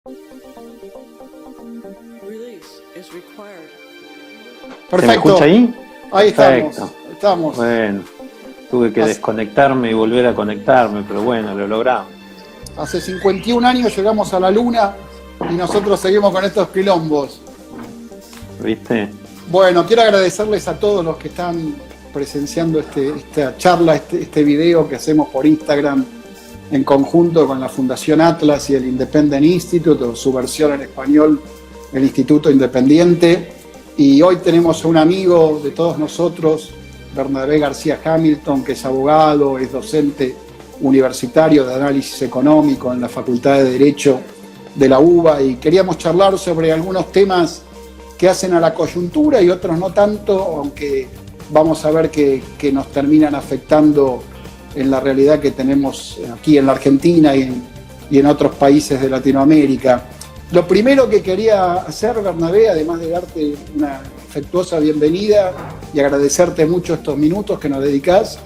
¿Se me Perfecto. escucha ahí? Ahí Perfecto. estamos. Bueno, tuve que desconectarme y volver a conectarme, pero bueno, lo logramos. Hace 51 años llegamos a la Luna y nosotros seguimos con estos quilombos. ¿Viste? Bueno, quiero agradecerles a todos los que están presenciando esta charla, este video que hacemos por Instagram en conjunto con la Fundación Atlas y el Independent Institute, o su versión en español, el Instituto Independiente. Y hoy tenemos a un amigo de todos nosotros, Bernabé García Hamilton, que es abogado, es docente universitario de análisis económico en la Facultad de Derecho de la UBA, y queríamos charlar sobre algunos temas que hacen a la coyuntura y otros no tanto, aunque vamos a ver que nos terminan afectando en la realidad que tenemos aquí en la Argentina y en otros países de Latinoamérica. Lo primero que quería hacer, Bernabé, además de darte una afectuosa bienvenida y agradecerte mucho estos minutos que nos dedicás,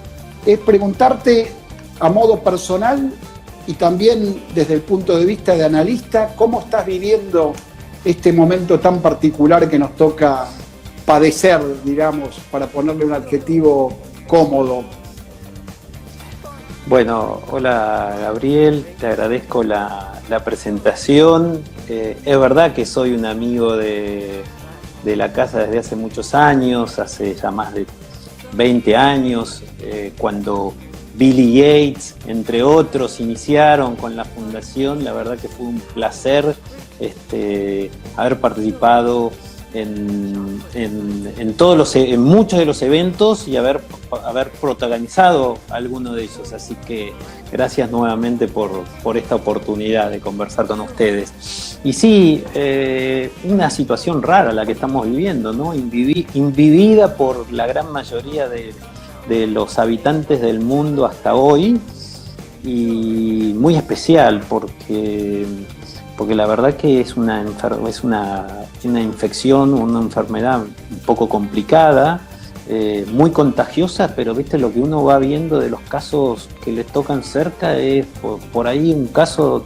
es preguntarte a modo personal y también desde el punto de vista de analista, ¿cómo estás viviendo este momento tan particular que nos toca padecer, digamos, para ponerle un adjetivo cómodo? Bueno, hola Gabriel, te agradezco la presentación. Es verdad que soy un amigo de la casa desde hace muchos años, hace ya más de 20 años, cuando Billy Yates, entre otros, iniciaron con la fundación. La verdad que fue un placer haber participado en muchos de los eventos y haber protagonizado alguno de ellos. Así que gracias nuevamente por esta oportunidad de conversar con ustedes. Y sí, una situación rara la que estamos viviendo, ¿no? Invivida por la gran mayoría de los habitantes del mundo hasta hoy, y muy especial porque la verdad que es una infección, una enfermedad un poco complicada, muy contagiosa, pero viste lo que uno va viendo de los casos que le tocan cerca es por ahí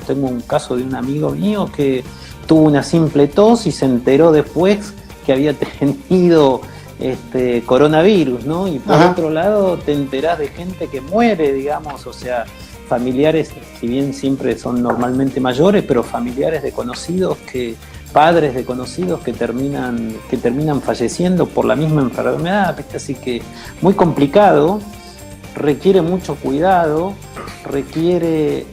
tengo un caso de un amigo mío que tuvo una simple tos y se enteró después que había tenido coronavirus, ¿no? Y por otro lado te enterás de gente que muere, digamos, o sea, familiares, si bien siempre son normalmente mayores, pero familiares de conocidos, padres de conocidos que terminan falleciendo por la misma enfermedad, ¿viste? Así que muy complicado, requiere mucho cuidado, requiere,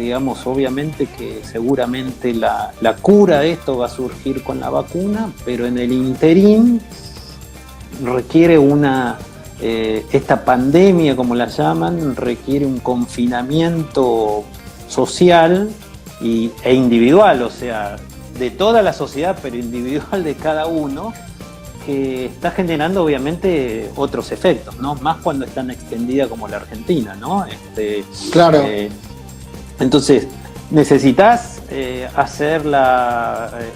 digamos, obviamente que seguramente la cura de esto va a surgir con la vacuna, pero en el interín requiere esta pandemia, como la llaman, requiere un confinamiento social e individual, o sea, de toda la sociedad, pero individual de cada uno, que está generando obviamente otros efectos, ¿no? Más cuando es tan extendida como la Argentina, ¿no? Claro. Entonces, ¿necesitas hacer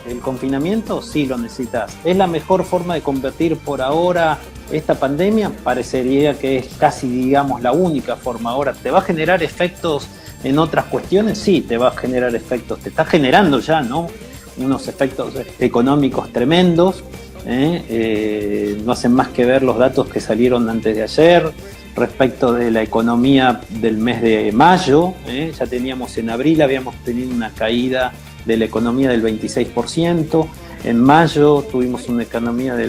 el confinamiento? Sí, lo necesitas. ¿Es la mejor forma de combatir por ahora esta pandemia? Parecería que es casi, digamos, la única forma. Ahora, ¿te va a generar efectos en otras cuestiones? Sí, te va a generar efectos. Te está generando ya, ¿no? Unos efectos económicos tremendos. No hacen más que ver los datos que salieron antes de ayer respecto de la economía del mes de mayo. Ya teníamos en abril, habíamos tenido una caída de la economía del 26%. En mayo tuvimos una caída de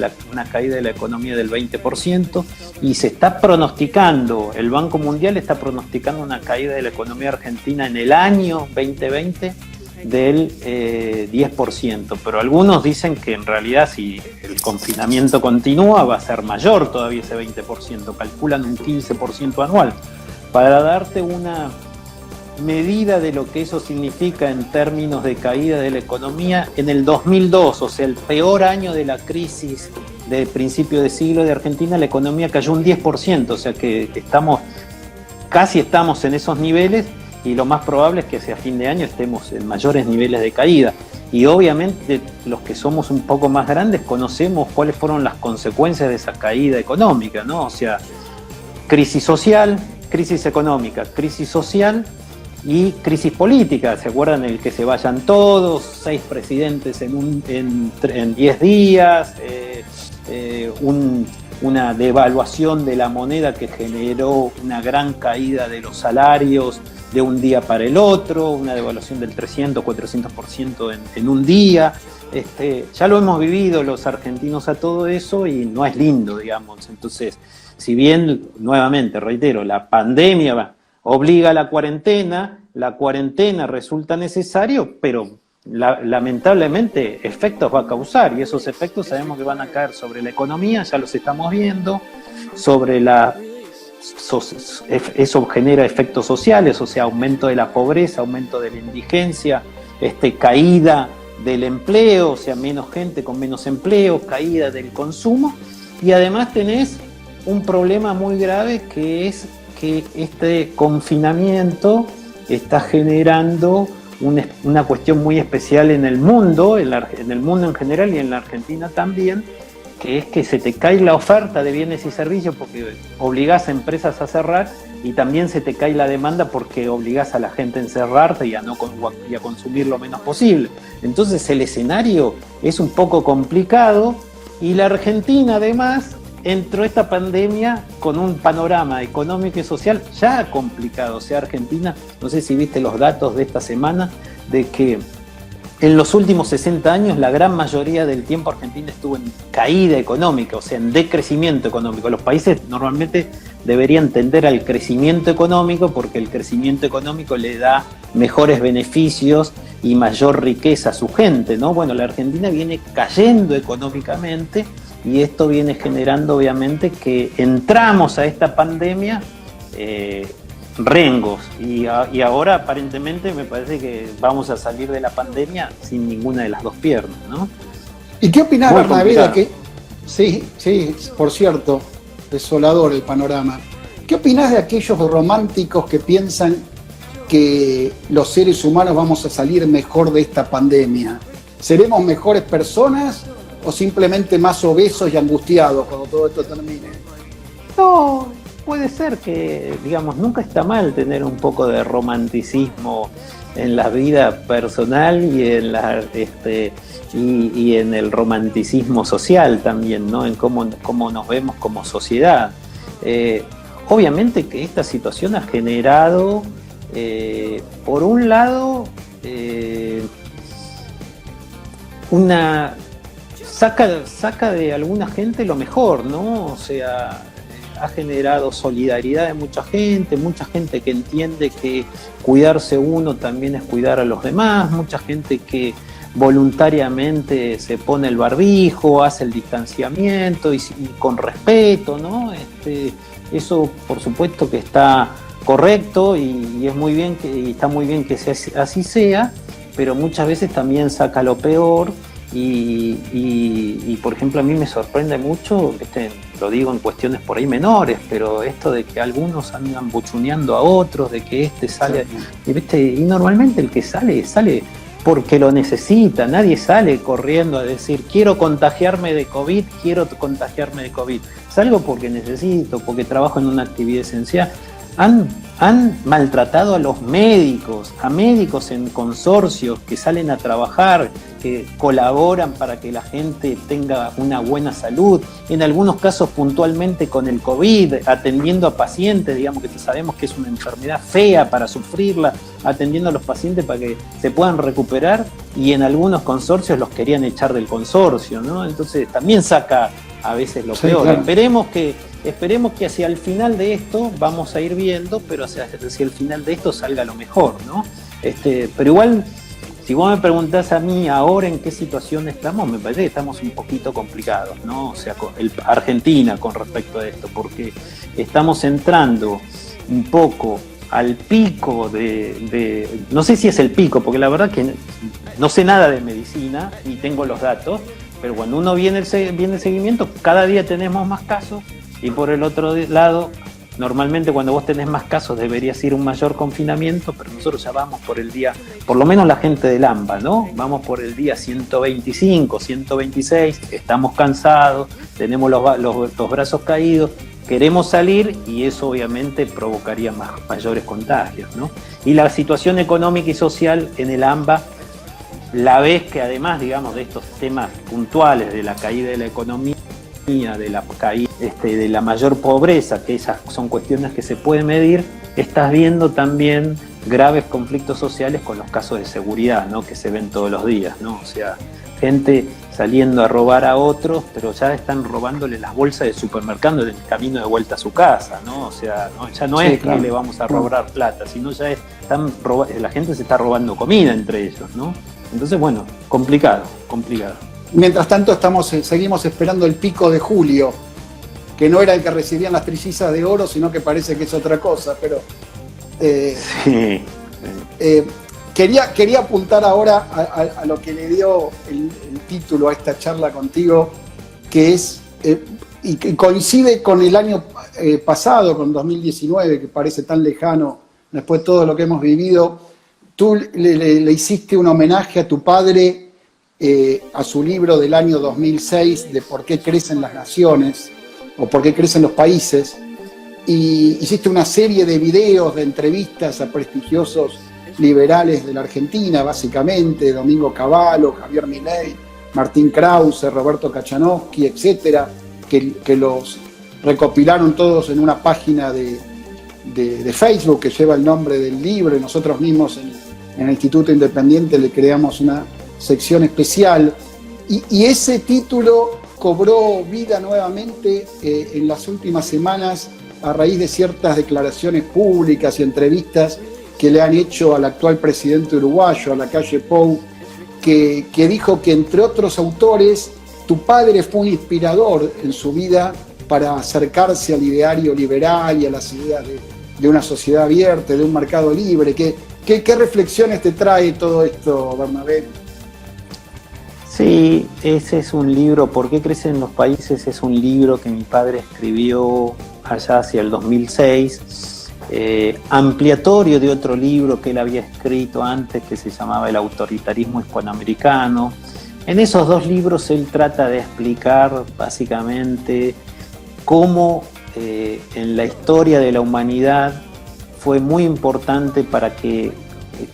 la economía del 20%, y se está pronosticando, el Banco Mundial está pronosticando una caída de la economía argentina en el año 2020 del 10%, pero algunos dicen que en realidad si el confinamiento continúa va a ser mayor todavía ese 20%, calculan un 15% anual. Para darte una medida de lo que eso significa en términos de caída de la economía, en el 2002, o sea, el peor año de la crisis de principio de siglo de Argentina, la economía cayó un 10%, o sea que casi estamos en esos niveles, y lo más probable es que hacia fin de año estemos en mayores niveles de caída. Y obviamente los que somos un poco más grandes conocemos cuáles fueron las consecuencias de esa caída económica, ¿no? O sea, crisis social, crisis económica, crisis social, y crisis política. ¿Se acuerdan el que se vayan todos, 6 presidentes en 10 días, una devaluación de la moneda que generó una gran caída de los salarios de un día para el otro, una devaluación del 300, 400% en un día? Ya lo hemos vivido los argentinos a todo eso y no es lindo, digamos. Entonces, si bien, nuevamente, reitero, la pandemia obliga a la cuarentena resulta necesario, pero lamentablemente efectos va a causar, y esos efectos sabemos que van a caer sobre la economía, ya los estamos viendo, eso genera efectos sociales, o sea, aumento de la pobreza, aumento de la indigencia, caída del empleo, o sea, menos gente con menos empleo, caída del consumo, y además tenés un problema muy grave, que es que este confinamiento está generando una cuestión muy especial en el mundo, en el mundo en general y en la Argentina también, que es que se te cae la oferta de bienes y servicios porque obligás a empresas a cerrar, y también se te cae la demanda porque obligás a la gente a encerrarte y a consumir lo menos posible. Entonces el escenario es un poco complicado, y la Argentina además entró esta pandemia con un panorama económico y social ya complicado. O sea, Argentina, no sé si viste los datos de esta semana, de que en los últimos 60 años la gran mayoría del tiempo Argentina estuvo en caída económica, o sea, en decrecimiento económico. Los países normalmente deberían tender al crecimiento económico, porque el crecimiento económico le da mejores beneficios y mayor riqueza a su gente, ¿no? Bueno, la Argentina viene cayendo económicamente, y esto viene generando obviamente que entramos a esta pandemia rengos, y ahora aparentemente me parece que vamos a salir de la pandemia sin ninguna de las dos piernas, ¿no? ¿Y qué opinás, Bernabé, de que... Sí, por cierto, desolador el panorama. ¿Qué opinás de aquellos románticos que piensan que los seres humanos vamos a salir mejor de esta pandemia? ¿Seremos mejores personas o simplemente más obesos y angustiados cuando todo esto termine? No, puede ser que, digamos, nunca está mal tener un poco de romanticismo en la vida personal y en el romanticismo social también, ¿no? En cómo nos vemos como sociedad. Obviamente que esta situación ha generado, por un lado, saca de alguna gente lo mejor, ¿no? O sea, ha generado solidaridad de mucha gente que entiende que cuidarse uno también es cuidar a los demás, mucha gente que voluntariamente se pone el barbijo, hace el distanciamiento y con respeto, ¿no? Eso por supuesto que está correcto y es muy bien y está muy bien que así sea, pero muchas veces también saca lo peor. Y por ejemplo, a mí me sorprende mucho, lo digo en cuestiones por ahí menores, pero esto de que algunos andan buchuneando a otros, de que sale, y normalmente el que sale porque lo necesita. Nadie sale corriendo a decir quiero contagiarme de COVID. Salgo porque necesito, porque trabajo en una actividad esencial. Han maltratado a los médicos, en consorcios que salen a trabajar, que colaboran para que la gente tenga una buena salud, en algunos casos puntualmente con el COVID, atendiendo a pacientes, digamos que sabemos que es una enfermedad fea para sufrirla, atendiendo a los pacientes para que se puedan recuperar, y en algunos consorcios los querían echar del consorcio, ¿no? Entonces también saca a veces lo peor. Claro. Esperemos que hacia el final de esto vamos a ir viendo, pero hacia el final de esto salga lo mejor, ¿no? Pero igual, si vos me preguntás a mí ahora en qué situación estamos, me parece que estamos un poquito complicados, ¿no? O sea, Argentina con respecto a esto, porque estamos entrando un poco al pico no sé si es el pico, porque la verdad que no sé nada de medicina y tengo los datos, pero cuando uno viene el seguimiento, cada día tenemos más casos, y por el otro lado, normalmente cuando vos tenés más casos deberías ir a un mayor confinamiento, pero nosotros ya vamos por el día, por lo menos la gente del AMBA, ¿no? Vamos por el día 125, 126, estamos cansados, tenemos los brazos caídos, queremos salir y eso obviamente provocaría mayores contagios, ¿no? Y la situación económica y social en el AMBA, la vez que además, digamos, de estos temas puntuales, de la caída de la economía, de la caída de la mayor pobreza, que esas son cuestiones que se pueden medir, estás viendo también graves conflictos sociales con los casos de seguridad, ¿no? Que se ven todos los días, ¿no? O sea, gente saliendo a robar a otros, pero ya están robándole las bolsas de supermercado en el camino de vuelta a su casa, ¿no? O sea, ¿no? Ya no es que le vamos a robar plata, sino ya la gente se está robando comida entre ellos, ¿no? Entonces, bueno, complicado. Mientras tanto, seguimos esperando el pico de julio, que no era el que recibían las trillizas de oro, sino que parece que es otra cosa, pero... sí. Quería apuntar ahora a lo que le dio el título a esta charla contigo, que es, y que coincide con el año pasado, con 2019, que parece tan lejano después de todo lo que hemos vivido. Tú le hiciste un homenaje a tu padre a su libro del año 2006 de por qué crecen las naciones o por qué crecen los países, y hiciste una serie de videos, de entrevistas a prestigiosos liberales de la Argentina, básicamente Domingo Cavallo, Javier Milei, Martín Krause, Roberto Kachanowski, etcétera, que los recopilaron todos en una página de Facebook que lleva el nombre del libro, y nosotros mismos en el Instituto Independiente le creamos una sección especial, y ese título cobró vida nuevamente en las últimas semanas a raíz de ciertas declaraciones públicas y entrevistas que le han hecho al actual presidente uruguayo, a Lacalle Pou, que dijo que, entre otros autores, tu padre fue un inspirador en su vida para acercarse al ideario liberal y a las ideas de una sociedad abierta, de un mercado libre. ¿Qué reflexiones te trae todo esto, Bernabé? Sí, ese es un libro, ¿Por qué crecen los países? Es un libro que mi padre escribió allá hacia el 2006, ampliatorio de otro libro que él había escrito antes, que se llamaba El autoritarismo hispanoamericano. En esos dos libros él trata de explicar básicamente cómo en la historia de la humanidad fue muy importante para que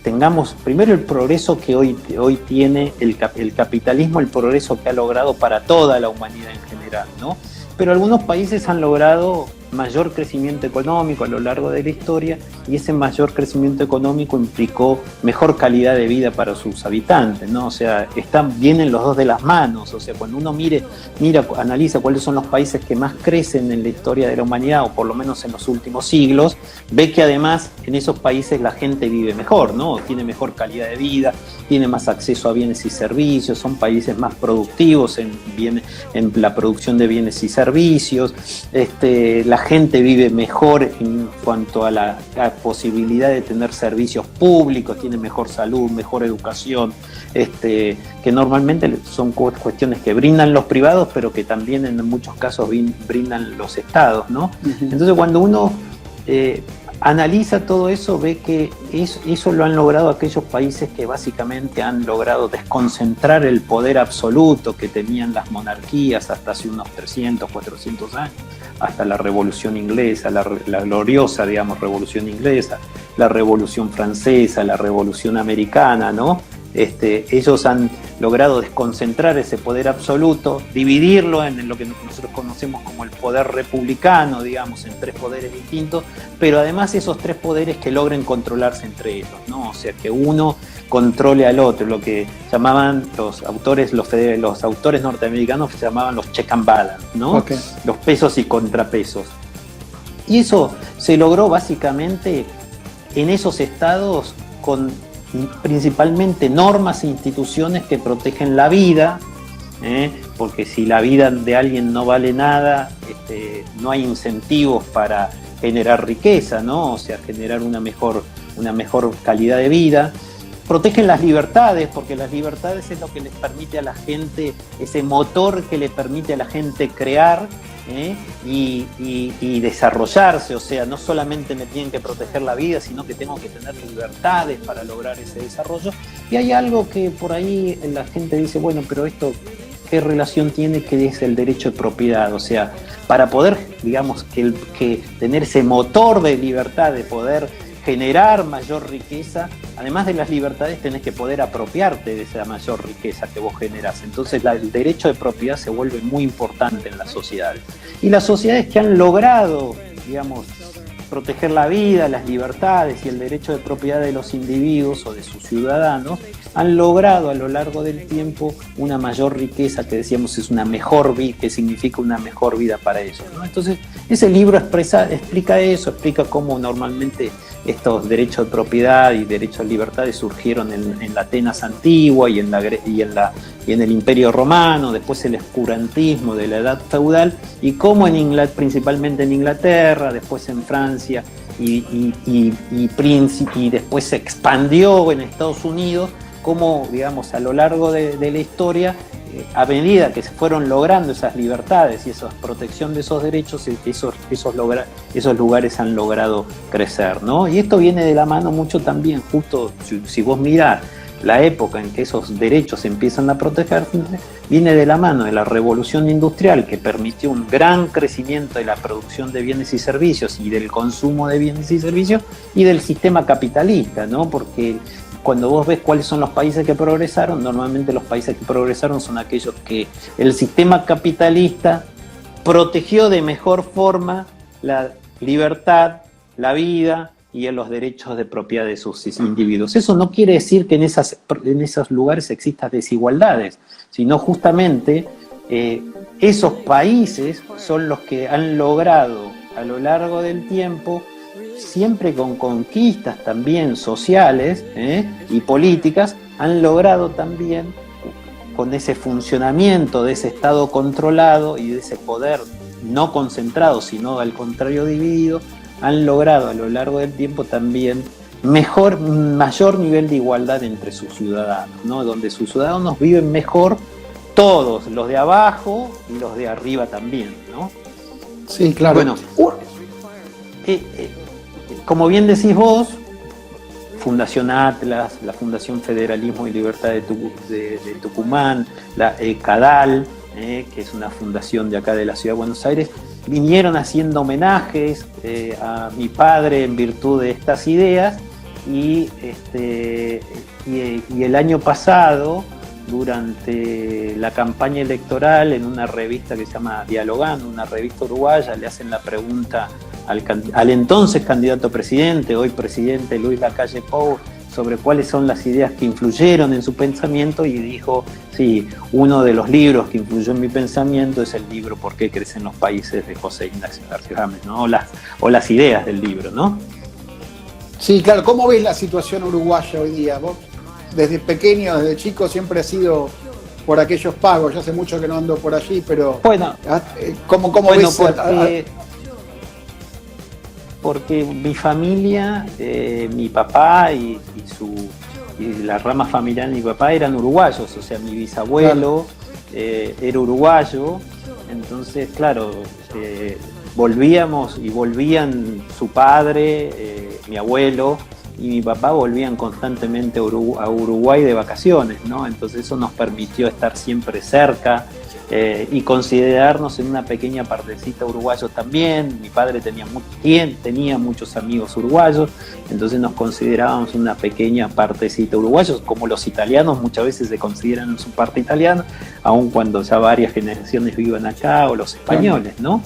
tengamos primero el progreso que hoy tiene el capitalismo, el progreso que ha logrado para toda la humanidad en general, ¿no? Pero algunos países han logrado mayor crecimiento económico a lo largo de la historia, y ese mayor crecimiento económico implicó mejor calidad de vida para sus habitantes, ¿no? O sea, vienen los dos de las manos. O sea, cuando uno analiza cuáles son los países que más crecen en la historia de la humanidad, o por lo menos en los últimos siglos, ve que además en esos países la gente vive mejor, ¿no? Tiene mejor calidad de vida, tiene más acceso a bienes y servicios, son países más productivos en la producción de bienes y servicios, la gente vive mejor en cuanto a la posibilidad de tener servicios públicos, tiene mejor salud, mejor educación, que normalmente son cuestiones que brindan los privados, pero que también en muchos casos brindan los estados, ¿no? Uh-huh. Entonces, cuando uno analiza todo eso, ve que eso lo han logrado aquellos países que básicamente han logrado desconcentrar el poder absoluto que tenían las monarquías hasta hace unos 300, 400 años, hasta la Revolución Inglesa, la gloriosa, digamos, Revolución Inglesa, la Revolución Francesa, la Revolución Americana, ¿no? Ellos han logrado desconcentrar ese poder absoluto, dividirlo en lo que nosotros conocemos como el poder republicano, digamos, en tres poderes distintos, pero además esos tres poderes que logren controlarse entre ellos, ¿no? O sea, que uno controle al otro, lo que llamaban los autores norteamericanos, se llamaban los check and balance, ¿no? Okay. Los pesos y contrapesos. Y eso se logró básicamente en esos estados con principalmente normas e instituciones que protegen la vida, porque si la vida de alguien no vale nada, no hay incentivos para generar riqueza, ¿no? O sea, generar una mejor calidad de vida. Protegen las libertades, porque las libertades es lo que les permite a la gente, ese motor que le permite a la gente crear, y desarrollarse. O sea, no solamente me tienen que proteger la vida, sino que tengo que tener libertades para lograr ese desarrollo. Y hay algo que por ahí la gente dice, bueno, pero esto, qué relación tiene que es el derecho de propiedad. O sea, para poder, digamos, que tener ese motor de libertad, de poder generar mayor riqueza, además de las libertades tenés que poder apropiarte de esa mayor riqueza que vos generás. Entonces el derecho de propiedad se vuelve muy importante en las sociedades. Y las sociedades que han logrado, digamos, proteger la vida, las libertades y el derecho de propiedad de los individuos o de sus ciudadanos, han logrado a lo largo del tiempo una mayor riqueza, que decíamos es una mejor vida, que significa una mejor vida para ellos, ¿no? Entonces, ese libro explica eso, explica cómo normalmente estos derechos de propiedad y derechos de libertades surgieron en la Atenas antigua y en el Imperio Romano, después el oscurantismo de la Edad Feudal, y cómo principalmente en Inglaterra, después en Francia y después se expandió en Estados Unidos, cómo, digamos, a lo largo de la historia, a medida que se fueron logrando esas libertades y esa protección de esos derechos, esos lugares han logrado crecer, ¿no? Y esto viene de la mano mucho también, justo si vos mirás la época en que esos derechos empiezan a protegerse, viene de la mano de la revolución industrial, que permitió un gran crecimiento de la producción de bienes y servicios y del consumo de bienes y servicios, y del sistema capitalista, ¿no? Porque cuando vos ves cuáles son los países que progresaron, normalmente los países que progresaron son aquellos que el sistema capitalista protegió de mejor forma la libertad, la vida y los derechos de propiedad de sus individuos. Eso no quiere decir que en esos lugares existan desigualdades, sino justamente esos países son los que han logrado a lo largo del tiempo, siempre con conquistas también sociales y políticas, han logrado también, con ese funcionamiento de ese Estado controlado y de ese poder no concentrado, sino al contrario dividido, han logrado a lo largo del tiempo también mayor nivel de igualdad entre sus ciudadanos, ¿no? Donde sus ciudadanos viven mejor, todos, los de abajo y los de arriba también, ¿no? Sí, claro. Bueno, como bien decís vos, Fundación Atlas, la Fundación Federalismo y Libertad de Tucumán, la CADAL, que es una fundación de acá de la Ciudad de Buenos Aires, vinieron haciendo homenajes a mi padre en virtud de estas ideas, y el año pasado, durante la campaña electoral, en una revista que se llama Dialogando, una revista uruguaya, le hacen la pregunta al entonces candidato a presidente, hoy presidente Luis Lacalle Pou, sobre cuáles son las ideas que influyeron en su pensamiento, y dijo, sí, uno de los libros que influyó en mi pensamiento es el libro ¿Por qué crecen los países?, de José Ignacio García James, ¿no? O las ideas del libro, ¿no? Sí, claro. ¿Cómo ves la situación uruguaya hoy día? Vos, desde pequeño, desde chico, siempre has sido por aquellos pagos. Yo hace mucho que no ando por allí, pero bueno, ¿cómo ves? Porque mi familia, mi papá y la rama familiar de mi papá eran uruguayos, o sea, mi bisabuelo era uruguayo, entonces, claro, volvían su padre, mi abuelo y mi papá volvían constantemente a Uruguay de vacaciones, ¿no? Entonces eso nos permitió estar siempre cerca, y considerarnos en una pequeña partecita uruguayos también. Mi padre tenía muchos amigos uruguayos, entonces nos considerábamos una pequeña partecita uruguayos, como los italianos muchas veces se consideran en su parte italiana, aun cuando ya varias generaciones vivan acá, o los españoles, ¿no?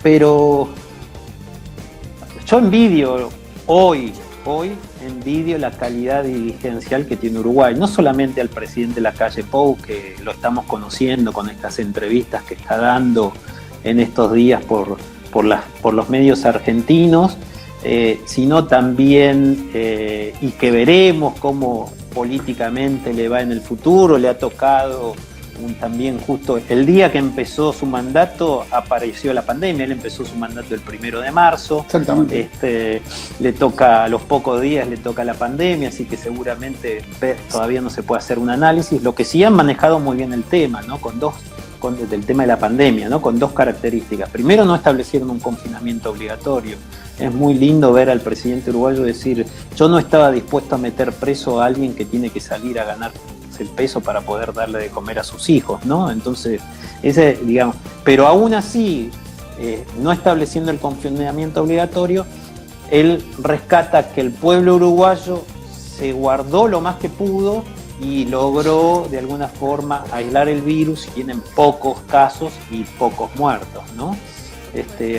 Pero yo envidio hoy la calidad dirigencial que tiene Uruguay, no solamente al presidente Lacalle Pou, que lo estamos conociendo con estas entrevistas que está dando en estos días por los medios argentinos, sino también, y que veremos cómo políticamente le va en el futuro. Le ha tocado también, justo el día que empezó su mandato, apareció la pandemia. Él empezó su mandato el 1 de marzo. Exactamente. Le toca, a los pocos días le toca la pandemia, así que seguramente todavía no se puede hacer un análisis. Lo que sí han manejado muy bien el tema, ¿no? Del tema de la pandemia, ¿no? Con dos características. Primero, no establecieron un confinamiento obligatorio. Es muy lindo ver al presidente uruguayo decir: yo no estaba dispuesto a meter preso a alguien que tiene que salir a ganar el peso para poder darle de comer a sus hijos, ¿no? Entonces, ese, digamos, pero aún así, no estableciendo el confinamiento obligatorio, él rescata que el pueblo uruguayo se guardó lo más que pudo y logró de alguna forma aislar el virus, y tienen pocos casos y pocos muertos, ¿no?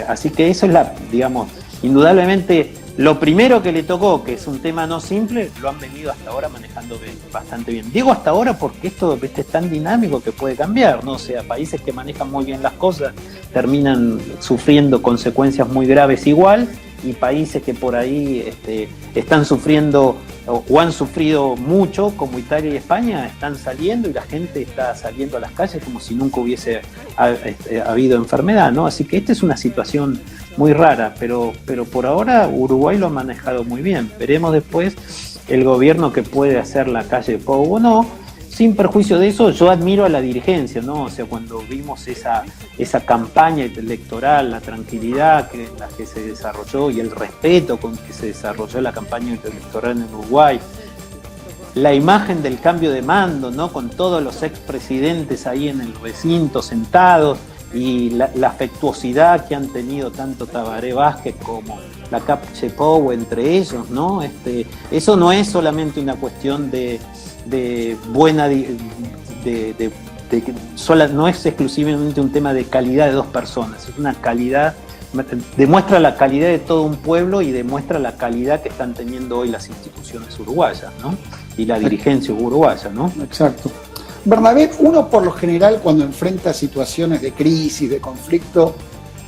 Así que eso es digamos, indudablemente lo primero que le tocó, que es un tema no simple, lo han venido hasta ahora manejando bastante bien. Digo hasta ahora porque esto es tan dinámico que puede cambiar, ¿no? O sea, países que manejan muy bien las cosas terminan sufriendo consecuencias muy graves igual, y países que por ahí están sufriendo o han sufrido mucho, como Italia y España, están saliendo y la gente está saliendo a las calles como si nunca hubiese habido enfermedad, ¿no? Así que esta es una situación muy rara, pero por ahora Uruguay lo ha manejado muy bien. Veremos después el gobierno que puede hacer la calle de Pou o no. Sin perjuicio de eso, yo admiro a la dirigencia, ¿no? O sea, cuando vimos esa campaña electoral, la tranquilidad en la que se desarrolló y el respeto con que se desarrolló la campaña electoral en Uruguay, la imagen del cambio de mando, ¿no? Con todos los expresidentes ahí en el recinto sentados, y la afectuosidad que han tenido tanto Tabaré Vázquez como la calle Pou entre ellos, ¿no? Eso no es solamente una cuestión no es exclusivamente un tema de calidad de dos personas, es una calidad, demuestra la calidad de todo un pueblo y demuestra la calidad que están teniendo hoy las instituciones uruguayas, ¿no? Y la dirigencia uruguaya, ¿no? Exacto. Bernabé, uno por lo general cuando enfrenta situaciones de crisis, de conflicto,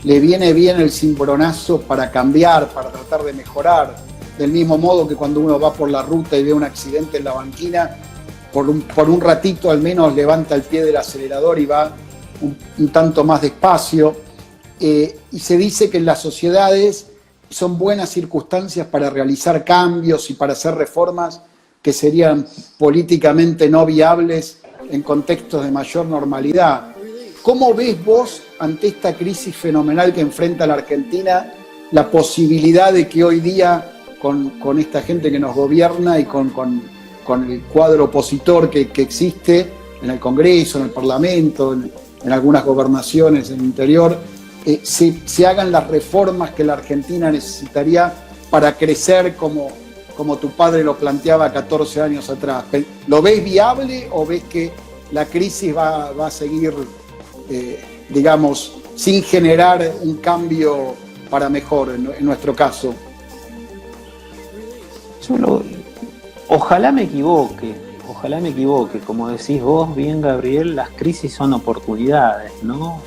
le viene bien el cimbronazo para cambiar, para tratar de mejorar, del mismo modo que cuando uno va por la ruta y ve un accidente en la banquina, por un ratito al menos levanta el pie del acelerador y va un tanto más despacio. Y se dice que en las sociedades son buenas circunstancias para realizar cambios y para hacer reformas que serían políticamente no viables en contextos de mayor normalidad. ¿Cómo ves vos, ante esta crisis fenomenal que enfrenta la Argentina, la posibilidad de que hoy día, con esta gente que nos gobierna y con el cuadro opositor que existe en el Congreso, en el Parlamento, en algunas gobernaciones en el interior, se hagan las reformas que la Argentina necesitaría para crecer como tu padre lo planteaba 14 años atrás? ¿Lo ves viable o ves que la crisis va a seguir, digamos, sin generar un cambio para mejor en nuestro caso? Ojalá me equivoque, como decís vos bien, Gabriel, las crisis son oportunidades, ¿no?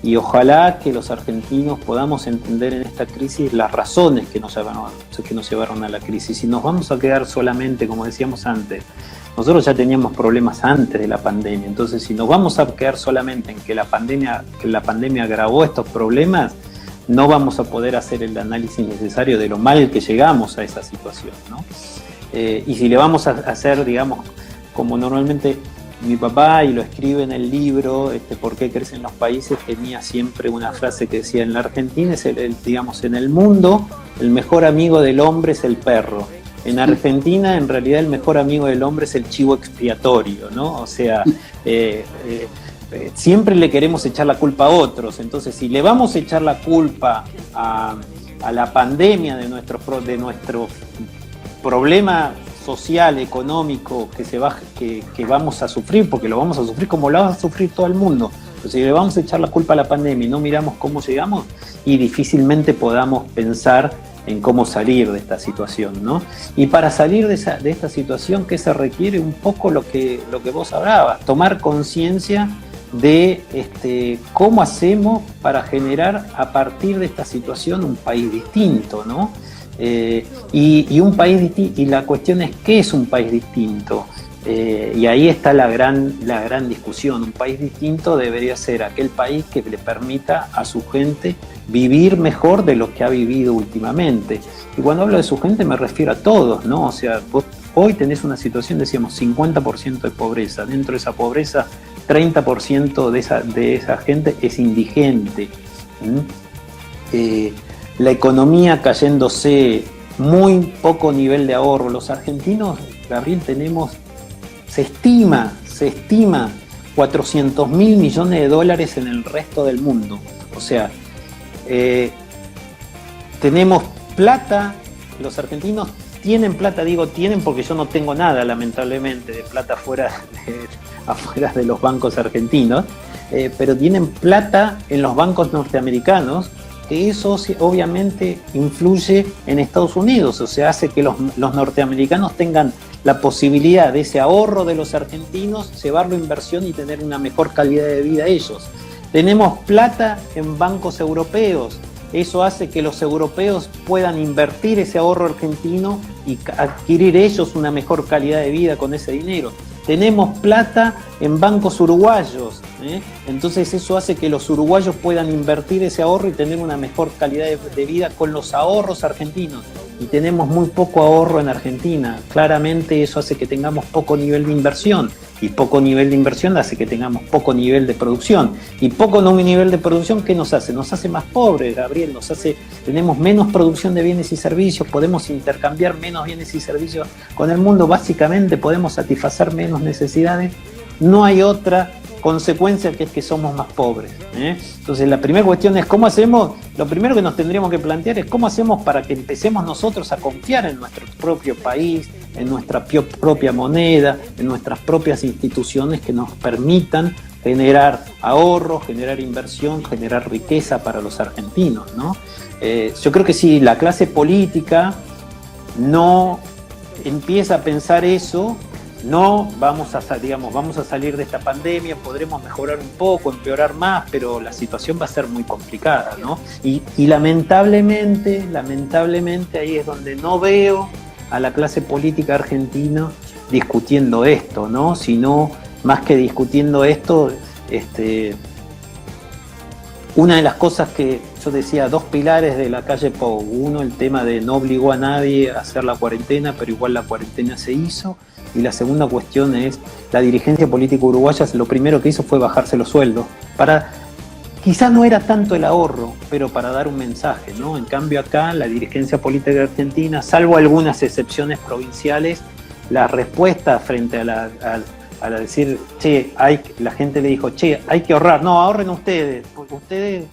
Y ojalá que los argentinos podamos entender en esta crisis las razones que nos llevaron a la crisis. Si nos vamos a quedar solamente, como decíamos antes, nosotros ya teníamos problemas antes de la pandemia, entonces si nos vamos a quedar solamente en que la pandemia agravó estos problemas, no vamos a poder hacer el análisis necesario de lo mal que llegamos a esa situación, ¿no? Y si le vamos a hacer, digamos, como normalmente mi papá, y lo escribe en el libro, ¿Por qué crecen los países?, tenía siempre una frase que decía: en la Argentina digamos, en el mundo, el mejor amigo del hombre es el perro. En Argentina, en realidad, el mejor amigo del hombre es el chivo expiatorio, ¿no? O sea, siempre le queremos echar la culpa a otros. Entonces, si le vamos a echar la culpa a la pandemia de nuestro problema social, económico que vamos a sufrir, porque lo vamos a sufrir como lo va a sufrir todo el mundo, pero si le vamos a echar la culpa a la pandemia y no miramos cómo llegamos, y difícilmente podamos pensar en cómo salir de esta situación, ¿no? Y para salir de esta situación, ¿qué se requiere? Un poco lo que vos hablabas, tomar conciencia de cómo hacemos para generar a partir de esta situación un país distinto, ¿no? Y un país distinto, y la cuestión es ¿qué es un país distinto? Y ahí está la gran discusión. Un país distinto debería ser aquel país que le permita a su gente vivir mejor de lo que ha vivido últimamente. Y cuando hablo de su gente me refiero a todos, ¿no? O sea, vos hoy tenés una situación, decíamos, 50% de pobreza. Dentro de esa pobreza, 30% de esa gente es indigente. La economía cayéndose muy poco nivel de ahorro. Los argentinos, Gabriel, se estima 400.000 millones de dólares en el resto del mundo. O sea, tenemos plata, los argentinos tienen plata, digo tienen porque yo no tengo nada, lamentablemente, de plata afuera de los bancos argentinos, pero tienen plata en los bancos norteamericanos, que eso obviamente influye en Estados Unidos, o sea, hace que los norteamericanos tengan la posibilidad de ese ahorro de los argentinos, llevarlo a inversión y tener una mejor calidad de vida ellos. Tenemos plata en bancos europeos, eso hace que los europeos puedan invertir ese ahorro argentino y adquirir ellos una mejor calidad de vida con ese dinero. Tenemos plata en bancos uruguayos, entonces eso hace que los uruguayos puedan invertir ese ahorro y tener una mejor calidad de vida con los ahorros argentinos. Y tenemos muy poco ahorro en Argentina. Claramente eso hace que tengamos poco nivel de inversión, y poco nivel de inversión hace que tengamos poco nivel de producción, y poco nivel de producción, ¿qué nos hace? Nos hace más pobres, Gabriel, tenemos menos producción de bienes y servicios, podemos intercambiar menos bienes y servicios con el mundo, básicamente podemos satisfacer menos necesidades. No hay otra consecuencia que es que somos más pobres. Entonces la primera cuestión es ¿cómo hacemos? Lo primero que nos tendríamos que plantear es ¿cómo hacemos para que empecemos nosotros a confiar en nuestro propio país, en nuestra propia moneda, en nuestras propias instituciones que nos permitan generar ahorro, generar inversión, generar riqueza para los argentinos, ¿no? Yo creo que si la clase política no empieza a pensar eso, no vamos a salir de esta pandemia, podremos mejorar un poco, empeorar más, pero la situación va a ser muy complicada, ¿no? Y lamentablemente ahí es donde no veo a la clase política argentina discutiendo esto, ¿no? Sino, más que discutiendo esto, una de las cosas que yo decía, 2 pilares de la calle Pou. Uno, el tema de no obligó a nadie a hacer la cuarentena, pero igual la cuarentena se hizo. Y la segunda cuestión es, la dirigencia política uruguaya lo primero que hizo fue bajarse los sueldos. Quizás no era tanto el ahorro, pero para dar un mensaje, ¿no? En cambio acá, la dirigencia política argentina, salvo algunas excepciones provinciales, la respuesta frente a decir, la gente le dijo, hay que ahorrar. No, ahorren ustedes, porque ustedes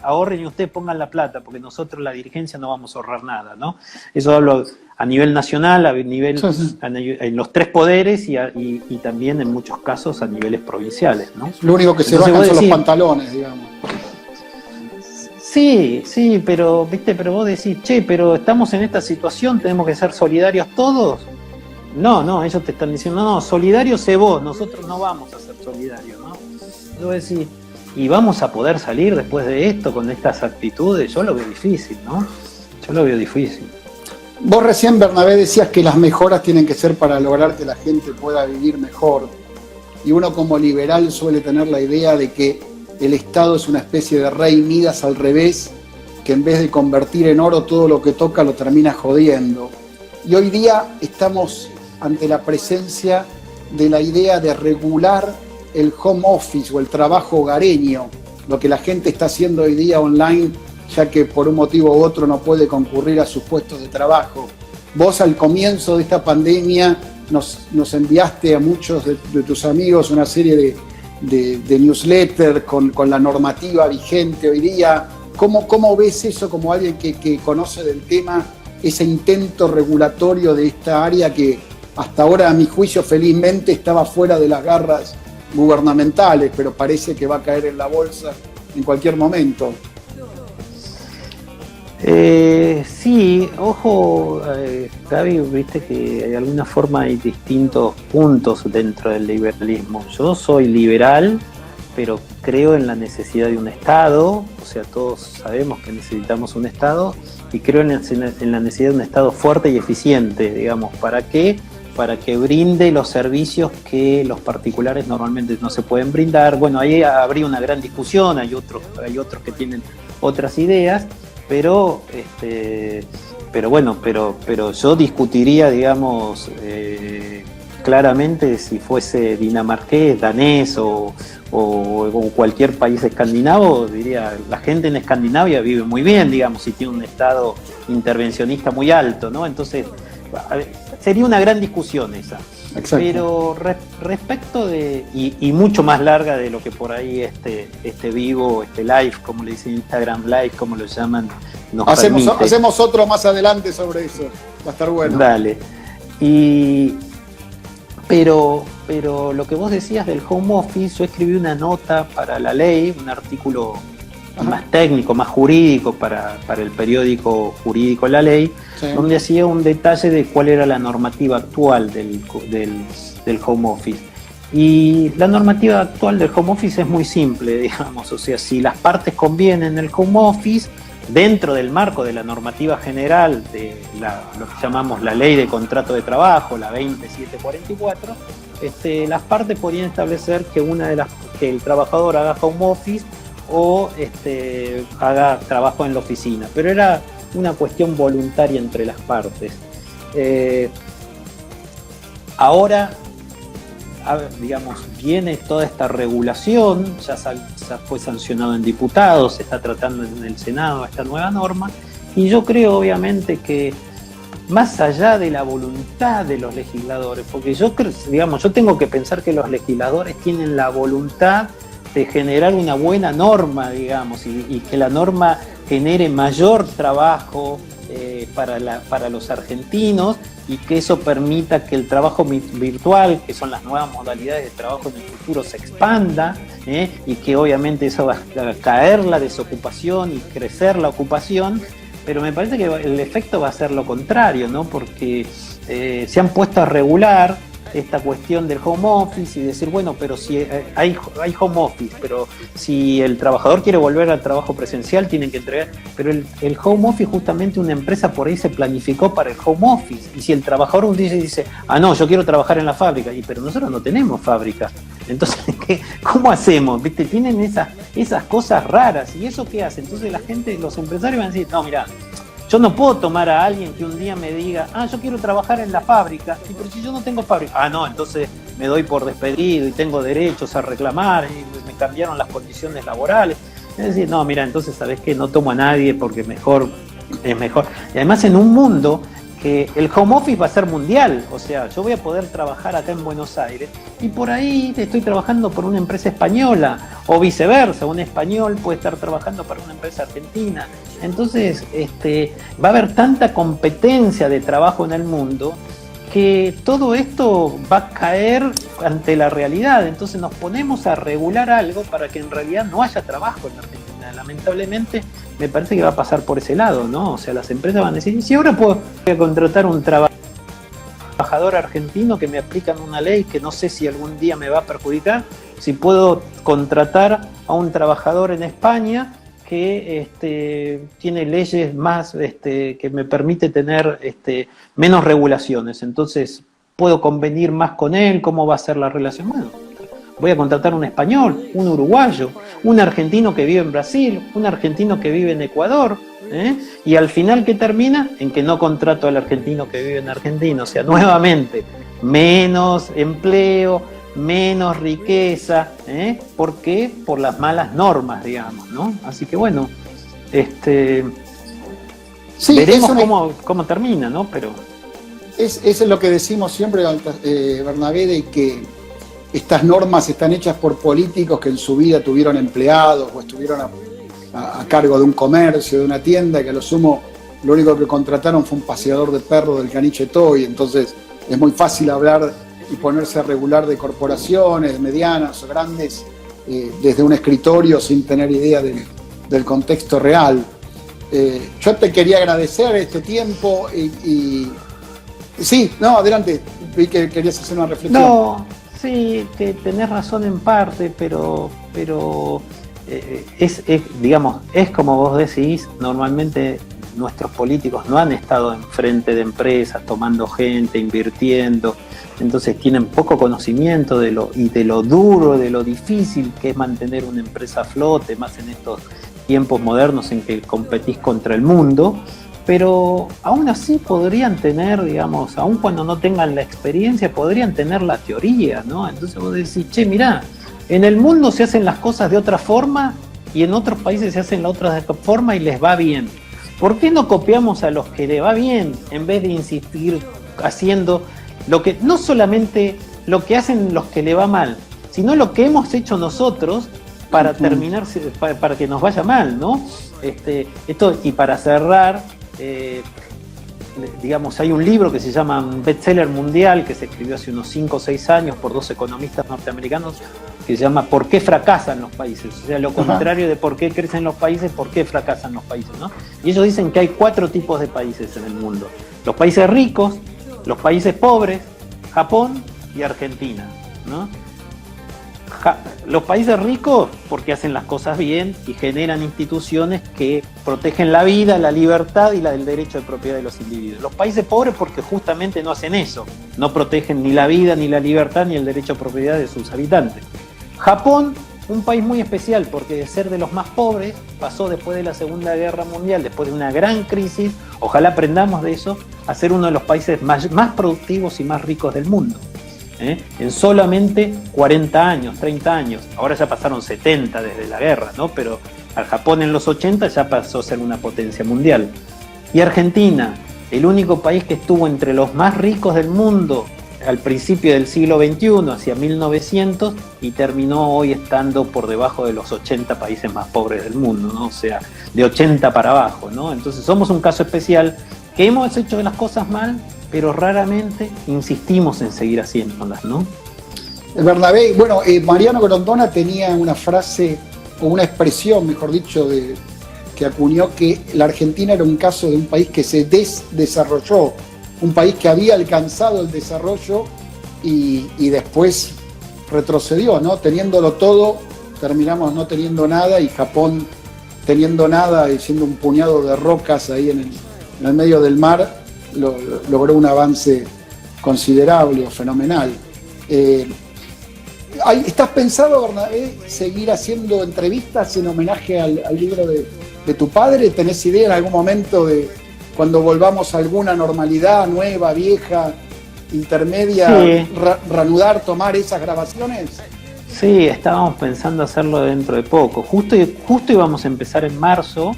ahorren y ustedes pongan la plata, porque nosotros, la dirigencia, no vamos a ahorrar nada, ¿no? Eso hablo a nivel nacional, en los 3 poderes y también en muchos casos a niveles provinciales, ¿no? Lo único que se bajan son los pantalones, digamos. Sí, pero vos decís, pero estamos en esta situación, tenemos que ser solidarios todos. No, ellos te están diciendo, no, solidario sé vos, nosotros no vamos a ser solidarios, ¿no? Yo decís, ¿y vamos a poder salir después de esto con estas actitudes? Yo lo veo difícil, ¿no? Yo lo veo difícil. Vos recién, Bernabé, decías que las mejoras tienen que ser para lograr que la gente pueda vivir mejor. Y uno como liberal suele tener la idea de que el Estado es una especie de rey Midas al revés, que en vez de convertir en oro todo lo que toca lo termina jodiendo. Y hoy día estamos ante la presencia de la idea de regular el home office o el trabajo hogareño, lo que la gente está haciendo hoy día online, ya que por un motivo u otro no puede concurrir a sus puestos de trabajo. Vos al comienzo de esta pandemia nos enviaste a muchos de tus amigos una serie de newsletters con la normativa vigente hoy día. ¿Cómo ves eso como alguien que conoce del tema, ese intento regulatorio de esta área que hasta ahora, a mi juicio, felizmente estaba fuera de las garras gubernamentales, pero parece que va a caer en la bolsa en cualquier momento? Sí, ojo, Gaby, viste que de alguna forma hay distintos puntos dentro del liberalismo. Yo soy liberal, pero creo en la necesidad de un Estado, o sea, todos sabemos que necesitamos un Estado, y creo en la necesidad de un Estado fuerte y eficiente, digamos. ¿Para qué? Para que brinde los servicios que los particulares normalmente no se pueden brindar. Bueno, ahí habría una gran discusión, hay otros que tienen otras ideas, pero yo discutiría, digamos, claramente si fuese dinamarqués, danés o o cualquier país escandinavo, diría, la gente en Escandinavia vive muy bien, digamos, y tiene un estado intervencionista muy alto, ¿no? Entonces, sería una gran discusión esa. Exacto. Pero respecto de, y mucho más larga de lo que por ahí este vivo, este live, como le dicen Instagram Live, como lo llaman, nos hacemos otro más adelante sobre eso, va a estar bueno. Dale. Pero lo que vos decías del home office, yo escribí una nota para la ley, un artículo más técnico, más jurídico para el periódico jurídico La Ley, sí, donde hacía un detalle de cuál era la normativa actual del home office. Y la normativa actual del home office es muy simple, digamos, o sea, si las partes convienen el home office, dentro del marco de la normativa general de lo que llamamos la Ley de Contrato de Trabajo, la 20744, las partes podrían establecer que que el trabajador haga home office o haga trabajo en la oficina, pero era una cuestión voluntaria entre las partes. Ahora, digamos, viene toda esta regulación, ya fue sancionado en diputados, se está tratando en el Senado esta nueva norma, y yo creo obviamente que más allá de la voluntad de los legisladores, porque yo tengo que pensar que los legisladores tienen la voluntad de generar una buena norma, digamos, y que la norma genere mayor trabajo para los argentinos, y que eso permita que el trabajo virtual, que son las nuevas modalidades de trabajo en el futuro, se expanda, y que obviamente eso va a caer la desocupación y crecer la ocupación, pero me parece que el efecto va a ser lo contrario, ¿no? Porque se han puesto a regular esta cuestión del home office y decir, bueno, pero si hay home office, pero si el trabajador quiere volver al trabajo presencial, tienen que entregar, pero el home office, justamente una empresa por ahí se planificó para el home office, y si el trabajador un día dice, no, yo quiero trabajar en la fábrica, pero nosotros no tenemos fábrica, entonces, ¿cómo hacemos? ¿Viste? Tienen esas cosas raras, ¿y eso qué hace? Entonces la gente, los empresarios van a decir, no, mira, yo no puedo tomar a alguien que un día me diga, yo quiero trabajar en la fábrica, pero si yo no tengo fábrica, no, entonces me doy por despedido y tengo derechos a reclamar y me cambiaron las condiciones laborales. Es decir, no, mira, entonces, ¿sabes qué? No tomo a nadie porque es mejor. Y además en un mundo que el home office va a ser mundial, o sea, yo voy a poder trabajar acá en Buenos Aires y por ahí estoy trabajando por una empresa española, o viceversa, un español puede estar trabajando para una empresa argentina. Entonces, va a haber tanta competencia de trabajo en el mundo que todo esto va a caer ante la realidad. Entonces nos ponemos a regular algo para que en realidad no haya trabajo en la Argentina. Lamentablemente me parece que va a pasar por ese lado, ¿no? O sea, las empresas van a decir, si ahora puedo contratar un trabajador argentino que me aplican una ley que no sé si algún día me va a perjudicar, si puedo contratar a un trabajador en España que tiene leyes más, que me permite tener menos regulaciones, entonces puedo convenir más con él, cómo va a ser la relación. Bueno, voy a contratar un español, un uruguayo, un argentino que vive en Brasil, un argentino que vive en Ecuador, y al final, ¿qué termina? En que no contrato al argentino que vive en Argentina, o sea, nuevamente, menos empleo, menos riqueza, ¿por qué? Por las malas normas, digamos, ¿no? Así que bueno, sí, veremos cómo termina, ¿no? Pero es lo que decimos siempre, Bernabé, de que estas normas están hechas por políticos que en su vida tuvieron empleados o estuvieron a cargo de un comercio, de una tienda, que a lo sumo lo único que contrataron fue un paseador de perros del Caniche Toy. Entonces es muy fácil hablar y ponerse a regular de corporaciones medianas o grandes desde un escritorio sin tener idea del contexto real. Yo te quería agradecer este tiempo y sí, no, adelante, vi que querías hacer una reflexión. No, sí, tenés razón en parte, pero digamos, es como vos decís, normalmente nuestros políticos no han estado enfrente de empresas, tomando gente, invirtiendo, entonces tienen poco conocimiento de lo duro, de lo difícil que es mantener una empresa a flote, más en estos tiempos modernos en que competís contra el mundo, pero aún así podrían tener, digamos, aun cuando no tengan la experiencia, podrían tener la teoría, ¿no? Entonces vos decís, che, mirá, En el mundo se hacen las cosas de otra forma y en otros países se hacen la otra forma y les va bien. ¿Por qué no copiamos a los que le va bien en vez de insistir haciendo lo que, no solamente lo que hacen los que le va mal, sino lo que hemos hecho nosotros para terminar, para que nos vaya mal, ¿no? Esto, y para cerrar, digamos, hay un libro que se llama un bestseller mundial que se escribió hace unos 5 o 6 años por 2 economistas norteamericanos que se llama ¿Por qué fracasan los países? O sea, lo contrario de por qué crecen los países, ¿por qué fracasan los países? ¿No? Y ellos dicen que hay 4 tipos de países en el mundo. Los países ricos, los países pobres, Japón y Argentina, ¿no? Los países ricos porque hacen las cosas bien y generan instituciones que protegen la vida, la libertad y el derecho de propiedad de los individuos. Los países pobres porque justamente no hacen eso, no protegen ni la vida, ni la libertad, ni el derecho de propiedad de sus habitantes. Japón, un país muy especial porque de ser de los más pobres pasó después de la Segunda Guerra Mundial, después de una gran crisis, ojalá aprendamos de eso, a ser uno de los países más productivos y más ricos del mundo. En solamente 40 años, 30 años. Ahora ya pasaron 70 desde la guerra, ¿no? Pero al Japón en los 80 ya pasó a ser una potencia mundial. Y Argentina, el único país que estuvo entre los más ricos del mundo al principio del siglo XXI, hacia 1900, y terminó hoy estando por debajo de los 80 países más pobres del mundo, ¿no? O sea, de 80 para abajo, ¿no? Entonces somos un caso especial que hemos hecho las cosas mal, pero raramente insistimos en seguir haciéndolas, ¿no? Bernabé, bueno, Mariano Grondona tenía una frase, o una expresión, mejor dicho, que acuñó que la Argentina era un caso de un país que se desarrolló, un país que había alcanzado el desarrollo y después retrocedió, ¿no? Teniéndolo todo, terminamos no teniendo nada, y Japón teniendo nada y siendo un puñado de rocas ahí en el medio del mar, logró un avance considerable o fenomenal. ¿Estás pensado, Bernabé, seguir haciendo entrevistas en homenaje al libro de tu padre? ¿Tenés idea en algún momento de cuando volvamos a alguna normalidad nueva, vieja, intermedia, sí, reanudar, tomar esas grabaciones? Sí, estábamos pensando hacerlo dentro de poco. Justo íbamos a empezar en marzo.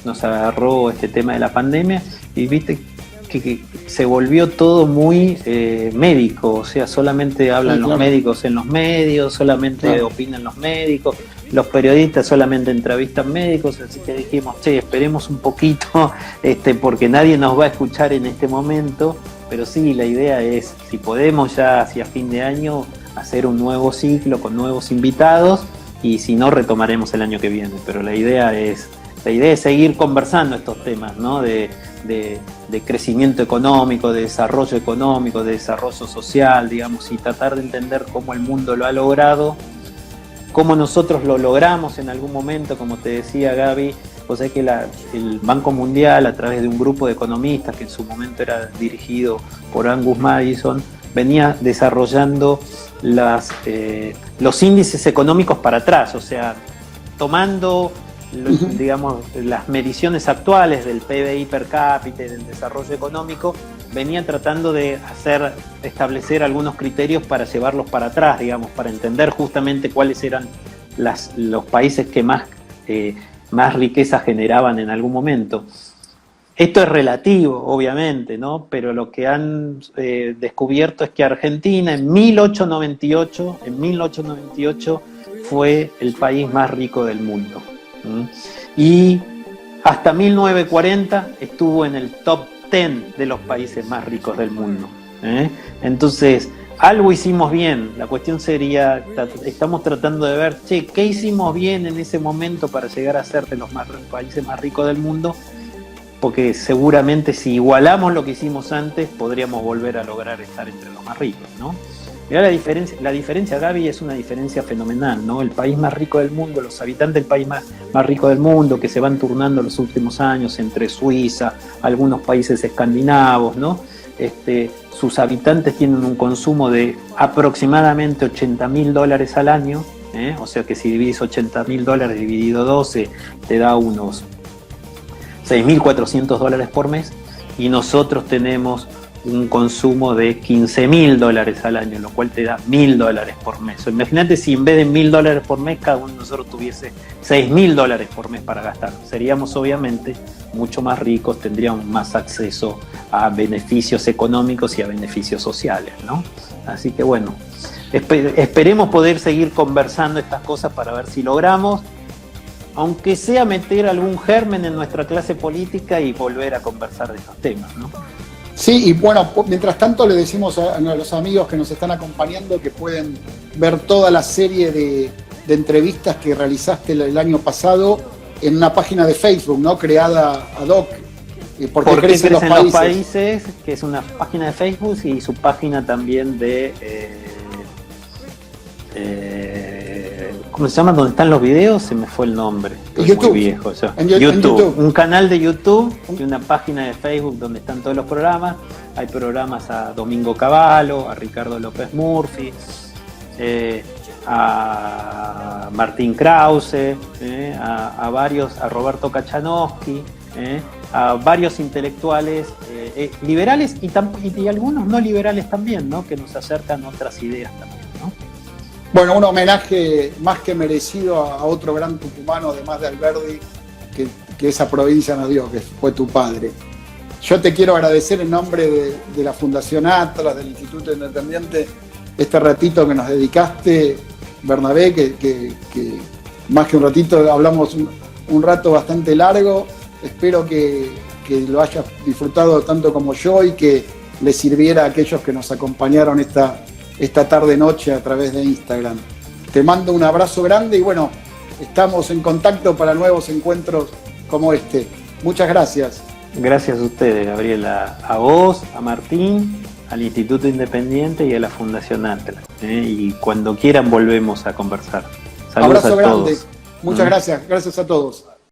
Nos agarró este tema de la pandemia y viste que se volvió todo muy médico, o sea, solamente hablan, sí, claro, los médicos en los medios, solamente, claro, opinan los médicos, los periodistas solamente entrevistan médicos, así que dijimos, che, esperemos un poquito, porque nadie nos va a escuchar en este momento, pero sí, la idea es, si podemos ya hacia fin de año, hacer un nuevo ciclo con nuevos invitados, y si no, retomaremos el año que viene, pero la idea es seguir conversando estos temas, ¿no? De crecimiento económico, de desarrollo social, digamos, y tratar de entender cómo el mundo lo ha logrado, cómo nosotros lo logramos en algún momento, como te decía Gaby. O sea que el Banco Mundial, a través de un grupo de economistas que en su momento era dirigido por Angus Maddison, venía desarrollando los índices económicos para atrás, o sea, tomando digamos, las mediciones actuales del PBI per cápita y del desarrollo económico, venían tratando de establecer algunos criterios para llevarlos para atrás, digamos, para entender justamente cuáles eran los países que más riqueza generaban en algún momento. Esto es relativo, obviamente, ¿no? Pero lo que han descubierto es que Argentina en 1898 fue el país más rico del mundo. Y hasta 1940 estuvo en el top 10 de los países más ricos del mundo. Entonces, algo hicimos bien. La cuestión sería, estamos tratando de ver, che, ¿qué hicimos bien en ese momento para llegar a ser de los países más ricos del mundo? Porque seguramente si igualamos lo que hicimos antes, podríamos volver a lograr estar entre los más ricos, ¿no? Mirá la diferencia, Gaby, es una diferencia fenomenal, ¿no? El país más rico del mundo, los habitantes del país más rico del mundo, que se van turnando los últimos años entre Suiza, algunos países escandinavos, ¿no? Sus habitantes tienen un consumo de aproximadamente $80.000 al año, o sea que si dividís $80.000 dividido 12, te da unos $6.400 por mes, y nosotros tenemos un consumo de $15.000 al año, lo cual te da $1.000 por mes. Imagínate si en vez de $1.000 por mes, cada uno de nosotros tuviese $6.000 por mes para gastar. Seríamos obviamente mucho más ricos, tendríamos más acceso a beneficios económicos y a beneficios sociales, ¿no? Así que bueno, esperemos poder seguir conversando estas cosas para ver si logramos, aunque sea meter algún germen en nuestra clase política y volver a conversar de estos temas, ¿no? Sí, y bueno, mientras tanto le decimos a los amigos que nos están acompañando que pueden ver toda la serie de entrevistas que realizaste el año pasado en una página de Facebook, ¿no? Creada ad hoc. ¿Por qué crecen los países? Que es una página de Facebook y su página también de... ¿cómo se llama? ¿Dónde están los videos? Se me fue el nombre. Estoy muy viejo yo. En YouTube. Un canal de YouTube y una página de Facebook donde están todos los programas. Hay programas a Domingo Cavallo, a Ricardo López Murphy, a Martín Krause, a varios, a Roberto Kachanowski, a varios intelectuales liberales y algunos no liberales también, ¿no? Que nos acercan otras ideas también, ¿no? Bueno, un homenaje más que merecido a otro gran tucumano, además de Alberdi, que esa provincia nos dio, que fue tu padre. Yo te quiero agradecer en nombre de la Fundación Atlas, del Instituto Independiente, este ratito que nos dedicaste, Bernabé, que más que un ratito, hablamos un rato bastante largo. Espero que lo hayas disfrutado tanto como yo y que le sirviera a aquellos que nos acompañaron esta tarde-noche a través de Instagram. Te mando un abrazo grande y bueno, estamos en contacto para nuevos encuentros como este. Muchas gracias. Gracias a ustedes, Gabriela, a vos, a Martín, al Instituto Independiente y a la Fundación Atlas. Y cuando quieran volvemos a conversar. Saludos abrazo a todos. Grande. Muchas gracias. Gracias a todos.